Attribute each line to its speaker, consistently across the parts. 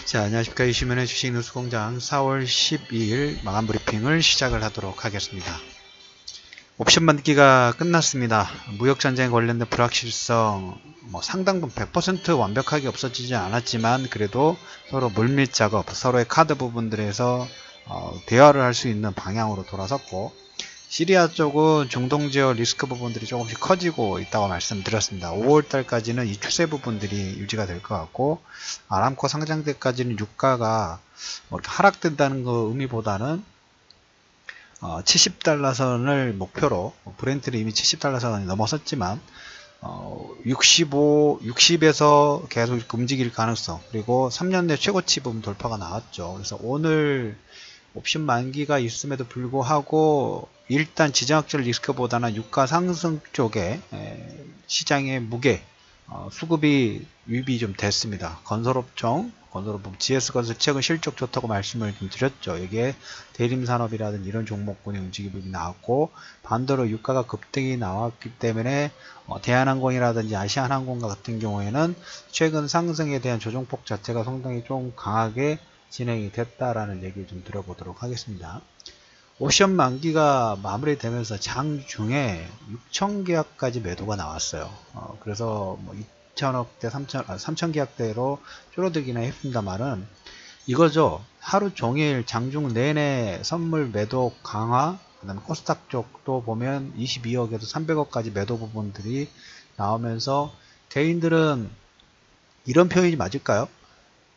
Speaker 1: 자, 안녕하십니까. 이시면의 주식뉴스공장 4월 12일 마감 브리핑을 시작을 하도록 하겠습니다. 옵션 만기가 끝났습니다. 무역전쟁 관련된 불확실성 상당 부분 100% 완벽하게 없어지지 않았지만 그래도 서로 물밑 작업, 서로의 카드 부분들에서 대화를 할 수 있는 방향으로 돌아섰고, 시리아 쪽은 중동 지역 리스크 부분들이 조금씩 커지고 있다고 말씀드렸습니다. 5월달까지는 이 추세 부분들이 유지가 될 것 같고, 아람코 상장 때까지는 유가가 하락된다는 그 의미보다는 70달러선을 목표로, 브렌트는 이미 70달러선이 넘어섰지만 60에서 계속 움직일 가능성, 그리고 3년 내 최고치 부분 돌파가 나왔죠. 그래서 오늘 옵션 만기가 있음에도 불구하고 일단 지정학적 리스크보다는 유가 상승 쪽에 시장의 무게, 수급이 유입이 좀 됐습니다. 건설업종, GS건설 최근 실적 좋다고 말씀을 좀 드렸죠. 이게 대림산업이라든지 이런 종목군의 움직임이 나왔고, 반대로 유가가 급등이 나왔기 때문에 대한항공이라든지 아시아나항공과 같은 경우에는 최근 상승에 대한 조정폭 자체가 상당히 좀 강하게 진행이 됐다라는 얘기 좀 들어보도록 하겠습니다. 옵션 만기가 마무리되면서 장중에 6,000계약까지 매도가 나왔어요. 그래서 2,000억대, 3,000계약대로 줄어들기는 했습니다만은 이거죠. 하루 종일 장중 내내 선물 매도 강화, 그 다음에 코스닥 쪽도 보면 22억에서 300억까지 매도 부분들이 나오면서 개인들은 이런 표현이 맞을까요?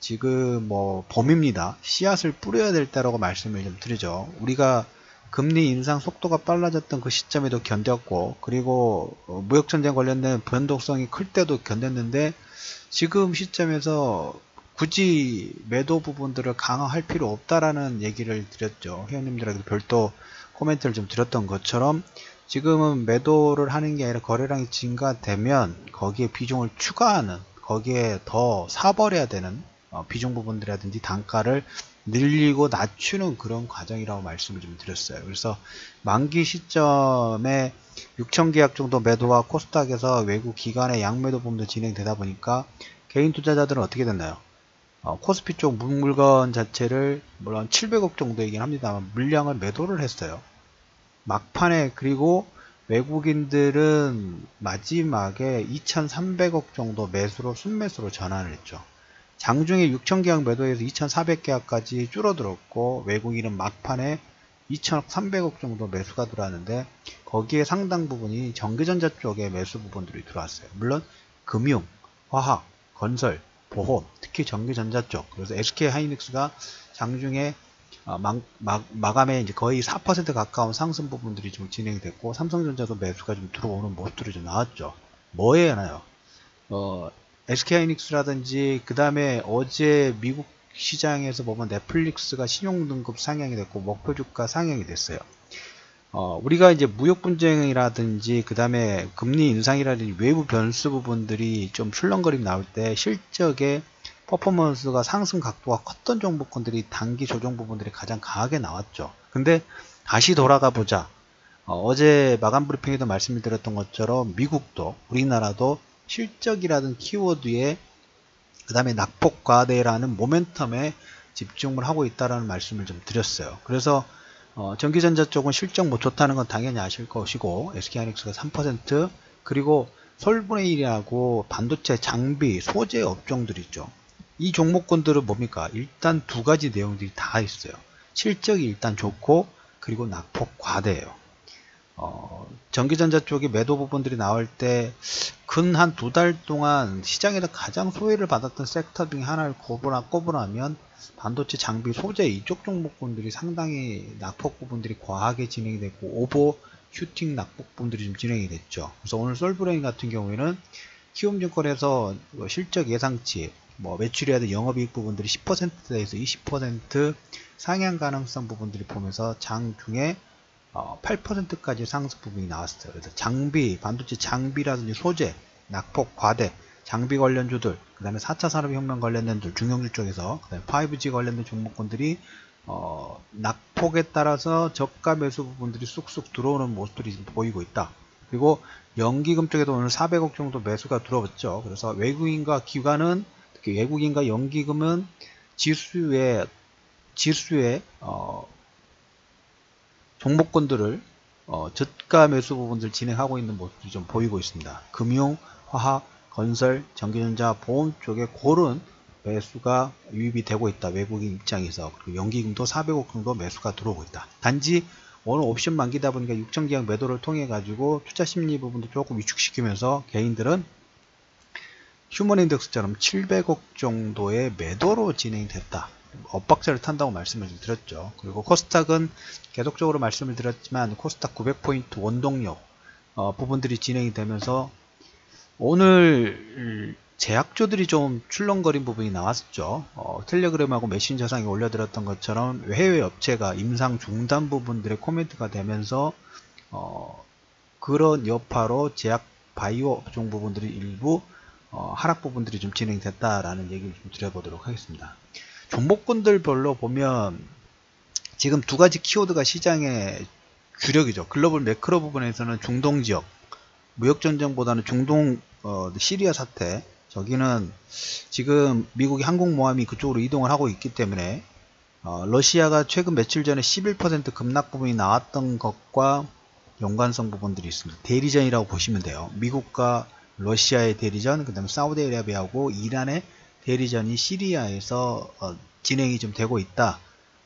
Speaker 1: 지금 봄입니다. 씨앗을 뿌려야 될 때라고 말씀을 좀 드리죠. 우리가 금리 인상 속도가 빨라졌던 그 시점에도 견뎠고, 그리고 무역전쟁 관련된 변동성이 클 때도 견뎠는데, 지금 시점에서 굳이 매도 부분들을 강화할 필요 없다라는 얘기를 드렸죠. 회원님들에게 별도 코멘트를 좀 드렸던 것처럼 지금은 매도를 하는 게 아니라 거래량이 증가되면 거기에 비중을 추가하는, 거기에 더 사버려야 되는 비중 부분들이라든지 단가를 늘리고 낮추는 그런 과정이라고 말씀을 좀 드렸어요. 그래서 만기 시점에 6,000계약 정도 매도와 코스닥에서 외국 기관의 양매도 부분도 진행되다 보니까 개인 투자자들은 어떻게 됐나요? 코스피 쪽 물건 자체를 물론 700억 정도이긴 합니다만 물량을 매도를 했어요. 막판에. 그리고 외국인들은 마지막에 2,300억 정도 매수로 순매수로 전환을 했죠. 장중에 6,000계약 매도에서 2,400계약까지 줄어들었고, 외국인은 막판에 2,300억 정도 매수가 들어왔는데 거기에 상당 부분이 전기전자 쪽에 매수 부분들이 들어왔어요. 물론 금융, 화학, 건설, 보험, 특히 전기전자 쪽. 그래서 SK하이닉스가 장중에 마감에 이제 거의 4% 가까운 상승 부분들이 좀 진행이 됐고, 삼성전자도 매수가 좀 들어오는 모습들이 좀 나왔죠. 뭐에 하나요? SK하이닉스라든지, 그 다음에 어제 미국 시장에서 보면 넷플릭스가 신용등급 상향이 됐고 목표주가 상향이 됐어요. 우리가 이제 무역 분쟁이라든지 그 다음에 금리 인상이라든지 외부 변수 부분들이 좀 출렁거림 나올 때 실적의 퍼포먼스가 상승 각도가 컸던 종목군들이 단기 조정 부분들이 가장 강하게 나왔죠. 근데 다시 돌아가 보자. 어제 마감 브리핑에도 말씀을 드렸던 것처럼 미국도 우리나라도 실적이라는 키워드에 그 다음에 낙폭 과대라는 모멘텀에 집중을 하고 있다는 말씀을 좀 드렸어요. 그래서 전기전자 쪽은 실적 못 좋다는 건 당연히 아실 것이고, SK하이닉스가 3%, 그리고 솔분의 1이라고 반도체 장비 소재 업종들 있죠. 이 종목군들은 뭡니까? 일단 두 가지 내용들이 다 있어요. 실적이 일단 좋고, 그리고 낙폭 과대예요. 전기전자 쪽에 매도 부분들이 나올 때 근 한 두 달 동안 시장에서 가장 소외를 받았던 섹터 중에 하나를 꼽으라면 반도체 장비 소재 이쪽 종목군들이 상당히 낙폭 부분들이 과하게 진행이 됐고, 오버 슈팅 낙폭 부분들이 좀 진행이 됐죠. 그래서 오늘 솔브레인 같은 경우에는 키움증권에서 실적 예상치, 매출이라든 영업이익 부분들이 10%대에서 20% 상향 가능성 부분들이 보면서 장중에 8%까지 상승 부분이 나왔어요. 그래서 장비, 반도체 장비라든지 소재, 낙폭 과대, 장비 관련주들, 그 다음에 4차 산업혁명 관련된 중형주 쪽에서, 그 다음에 5G 관련된 종목군들이 낙폭에 따라서 저가 매수 부분들이 쑥쑥 들어오는 모습들이 지금 보이고 있다. 그리고 연기금 쪽에도 오늘 400억 정도 매수가 들어왔죠. 그래서 외국인과 기관은, 특히 외국인과 연기금은 지수의 종목군들을 저가 매수 부분들 진행하고 있는 모습이 좀 보이고 있습니다. 금융, 화학, 건설, 전기전자, 보험 쪽에 고른 매수가 유입이 되고 있다. 외국인 입장에서. 그리고 연기금도 400억 정도 매수가 들어오고 있다. 단지 오늘 옵션 만기다 보니까 육정기약 매도를 통해 가지고 투자 심리 부분도 조금 위축시키면서 개인들은 휴먼인덱스처럼 700억 정도의 매도로 진행됐다. 엇박자를 탄다고 말씀을 드렸죠. 그리고 코스닥은 계속적으로 말씀을 드렸지만 코스닥 900포인트 원동력 부분들이 진행이 되면서 오늘 제약주들이 좀 출렁거린 부분이 나왔었죠. 텔레그램하고 메신저상에 올려드렸던 것처럼 해외 업체가 임상 중단 부분들의 코멘트가 되면서 그런 여파로 제약 바이오 업종 부분들이 일부 하락 부분들이 좀 진행됐다라는 얘기를 좀 드려보도록 하겠습니다. 종목군들별로 보면 지금 두 가지 키워드가 시장의 주력이죠. 글로벌 매크로 부분에서는 중동 지역, 무역전쟁보다는 중동 시리아 사태, 저기는 지금 미국이 항공모함이 그쪽으로 이동을 하고 있기 때문에 러시아가 최근 며칠 전에 11% 급락 부분이 나왔던 것과 연관성 부분들이 있습니다. 대리전이라고 보시면 돼요. 미국과 러시아의 대리전, 그 다음에 사우디아라비아하고 이란의 대리전이 시리아에서 진행이 좀 되고 있다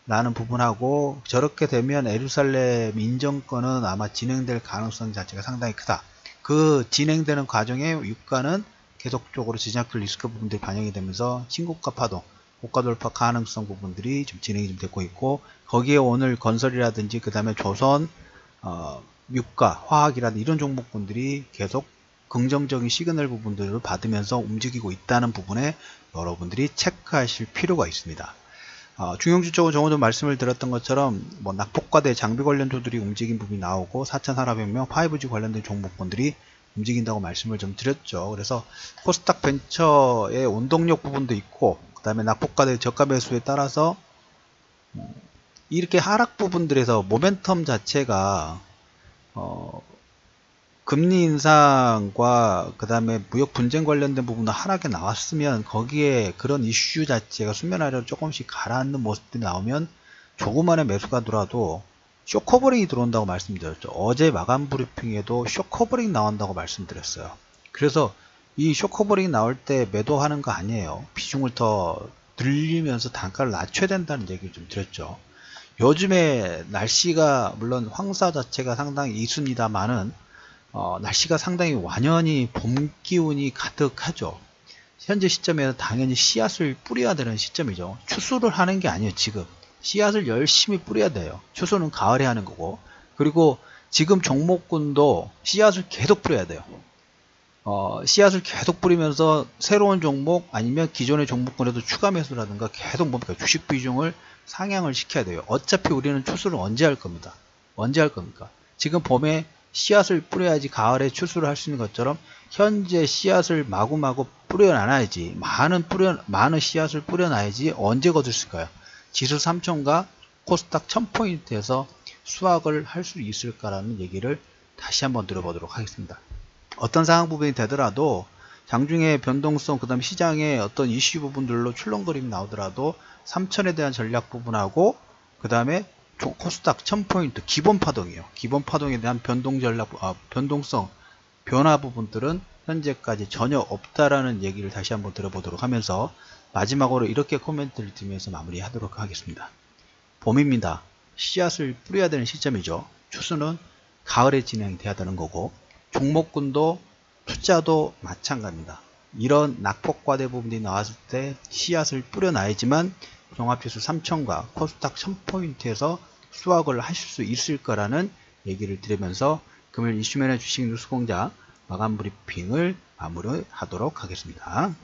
Speaker 1: 라는 부분하고, 저렇게 되면 예루살렘 인정권은 아마 진행될 가능성 자체가 상당히 크다. 그 진행되는 과정에 유가는 계속적으로 지정학적 리스크 부분들이 반영이 되면서 신고가 파동, 고가 돌파 가능성 부분들이 좀 진행이 좀 되고 있고, 거기에 오늘 건설이라든지 그 다음에 조선, 유가, 화학이라든지 이런 종목군들이 계속 긍정적인 시그널 부분들을 받으면서 움직이고 있다는 부분에 여러분들이 체크하실 필요가 있습니다. 중형주 쪽은 조금 전 말씀을 드렸던 것처럼 낙폭과대 장비 관련주들이 움직인 부분이 나오고 4차 산업혁명 5G 관련된 종목군들이 움직인다고 말씀을 좀 드렸죠. 그래서 코스닥 벤처의 원동력 부분도 있고, 그 다음에 낙폭과대 저가 매수에 따라서 이렇게 하락 부분들에서 모멘텀 자체가 금리 인상과 그 다음에 무역 분쟁 관련된 부분도 하락에 나왔으면 거기에 그런 이슈 자체가 수면 아래로 조금씩 가라앉는 모습들이 나오면 조그만의 매수가 들어와도 쇼커버링이 들어온다고 말씀드렸죠. 어제 마감 브리핑에도 쇼커버링 나온다고 말씀드렸어요. 그래서 이 쇼커버링 나올 때 매도하는 거 아니에요. 비중을 더 늘리면서 단가를 낮춰야 된다는 얘기를 좀 드렸죠. 요즘에 날씨가 물론 황사 자체가 상당히 이습니다만은 날씨가 상당히 완연히 봄 기운이 가득하죠. 현재 시점에는 당연히 씨앗을 뿌려야 되는 시점이죠. 추수를 하는 게 아니에요. 지금 씨앗을 열심히 뿌려야 돼요. 추수는 가을에 하는 거고, 그리고 지금 종목군도 씨앗을 계속 뿌려야 돼요. 씨앗을 계속 뿌리면서 새로운 종목 아니면 기존의 종목군에도 추가 매수라든가 계속 뭡니까 주식 비중을 상향을 시켜야 돼요. 어차피 우리는 추수를 언제 할 겁니다. 언제 할 겁니까? 지금 봄에 씨앗을 뿌려야지 가을에 추수를 할 수 있는 것처럼 현재 씨앗을 마구마구 뿌려놔야지, 많은 씨앗을 뿌려놔야지 언제 거둘 수 있을까요? 지수 3000과 코스닥 1000포인트에서 수확을 할 수 있을까라는 얘기를 다시 한번 들어보도록 하겠습니다. 어떤 상황 부분이 되더라도 장중에 변동성, 그 다음 시장의 어떤 이슈 부분들로 출렁거림이 나오더라도 3000에 대한 전략 부분하고 그 다음에 코스닥 1000포인트 기본 파동이에요. 기본 파동에 대한 변동성, 변화 부분들은 현재까지 전혀 없다라는 얘기를 다시 한번 들어보도록 하면서 마지막으로 이렇게 코멘트를 드리면서 마무리하도록 하겠습니다. 봄입니다. 씨앗을 뿌려야 되는 시점이죠. 추수는 가을에 진행돼야 되는 거고, 종목군도 투자도 마찬가지입니다. 이런 낙폭과대 부분이 나왔을 때 씨앗을 뿌려놔야지만 종합지수 3000과 코스닥 1000포인트에서 수확을 하실 수 있을 거라는 얘기를 드리면서 금요일 이슈맨의 주식 뉴스공장 마감 브리핑을 마무리하도록 하겠습니다.